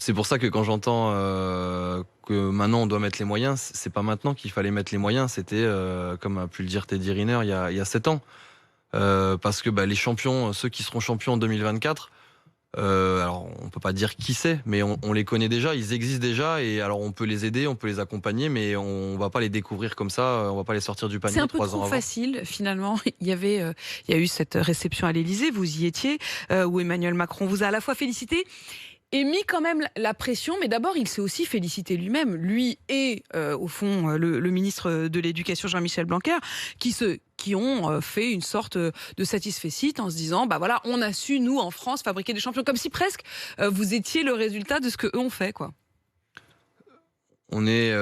C'est pour ça que quand j'entends que maintenant on doit mettre les moyens, c'est pas maintenant qu'il fallait mettre les moyens, c'était comme a pu le dire Teddy Riner il y a 7 ans. Parce que les champions, ceux qui seront champions en 2024, alors on peut pas dire qui c'est, mais on les connaît déjà, ils existent déjà, et alors on peut les aider, on peut les accompagner, mais on va pas les découvrir comme ça, on va pas les sortir du C'est panier un peu 3 trop ans avant. facile, finalement. Il y a eu cette réception à l'Élysée, vous y étiez, où Emmanuel Macron vous a à la fois félicité et mis quand même la pression, mais d'abord il s'est aussi félicité lui-même, lui et au fond le ministre de l'Éducation Jean-Michel Blanquer, qui ont fait une sorte de satisfecit en se disant bah voilà, on a su nous en France fabriquer des champions, comme si presque vous étiez le résultat de ce que eux ont fait, quoi. On est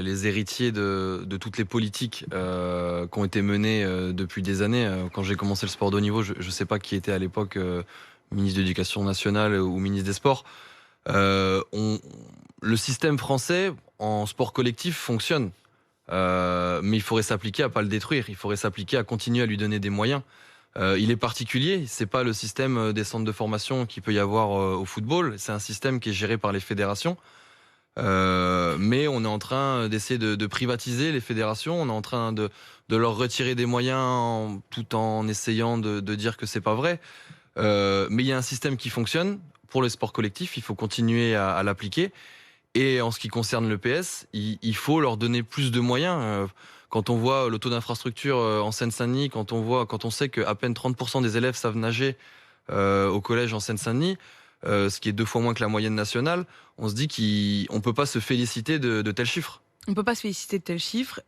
les héritiers de toutes les politiques qui ont été menées depuis des années. Quand j'ai commencé le sport de haut niveau, je ne sais pas qui était à l'époque ministre de l'Éducation nationale ou ministre des Sports. Euh, on- le système français en sport collectif fonctionne, mais il faudrait s'appliquer à pas le détruire. Il faudrait s'appliquer à continuer à lui donner des moyens. Il est particulier, c'est pas le système des centres de formation qu'il peut y avoir au football. C'est un système qui est géré par les fédérations. Mais on est en train d'essayer de privatiser les fédérations. On est en train de leur retirer des moyens tout en essayant de dire que c'est pas vrai. Mais il y a un système qui fonctionne pour les sports collectifs. Il faut continuer à l'appliquer. Et en ce qui concerne le PS, il faut leur donner plus de moyens. Quand on voit le taux d'infrastructure en Seine-Saint-Denis, quand on sait qu'à peine 30% des élèves savent nager au collège en Seine-Saint-Denis, ce qui est 2 fois moins que la moyenne nationale, on se dit qu'on ne peut pas se féliciter de tels chiffres. On ne peut pas se féliciter de tels chiffres.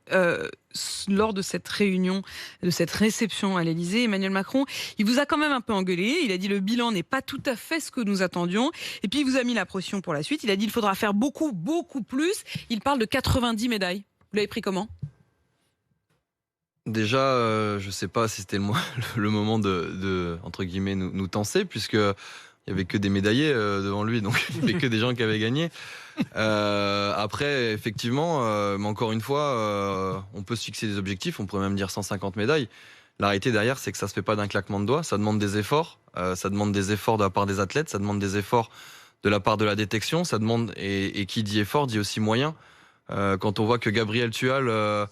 Lors de cette réunion, de cette réception à l'Élysée, Emmanuel Macron, il vous a quand même un peu engueulé. Il a dit le bilan n'est pas tout à fait ce que nous attendions. Et puis il vous a mis la pression pour la suite. Il a dit il faudra faire beaucoup, beaucoup plus. Il parle de 90 médailles. Vous l'avez pris comment? Déjà, je ne sais pas si c'était le moment entre guillemets, nous tenser, puisque il y avait que des médaillés devant lui, donc il n'y avait que des gens qui avaient gagné. Après, effectivement, mais encore une fois, on peut se fixer des objectifs, on pourrait même dire 150 médailles. La réalité derrière, c'est que ça se fait pas d'un claquement de doigts, ça demande des efforts, ça demande des efforts de la part des athlètes, ça demande des efforts de la part de la détection, ça demande, et qui dit effort dit aussi moyen. Quand on voit que Gabriel Tual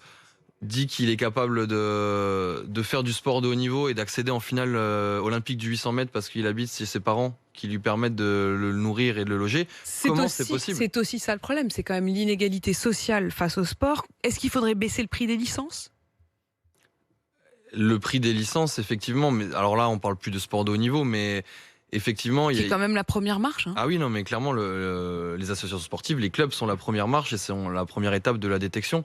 dit qu'il est capable de faire du sport de haut niveau et d'accéder en finale olympique du 800 mètres parce qu'il habite chez ses parents qui lui permettent de le nourrir et de le loger. Comment c'est possible? C'est aussi ça le problème. C'est quand même l'inégalité sociale face au sport. Est-ce qu'il faudrait baisser le prix des licences? Le prix des licences, effectivement, mais alors là, on parle plus de sport de haut niveau, mais effectivement, C'est quand même la première marche, hein. Ah oui, non, mais clairement, les associations sportives, les clubs sont la première marche et sont la première étape de la détection.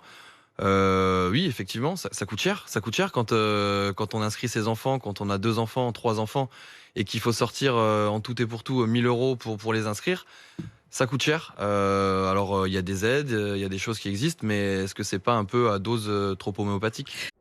Oui, effectivement, ça coûte cher. Ça coûte cher quand on inscrit ses enfants, quand on a 2 enfants, 3 enfants, et qu'il faut sortir en tout et pour tout 1000 euros pour les inscrire. Ça coûte cher. Alors, il y a des aides, il y a des choses qui existent, mais est-ce que c'est pas un peu à dose trop homéopathique?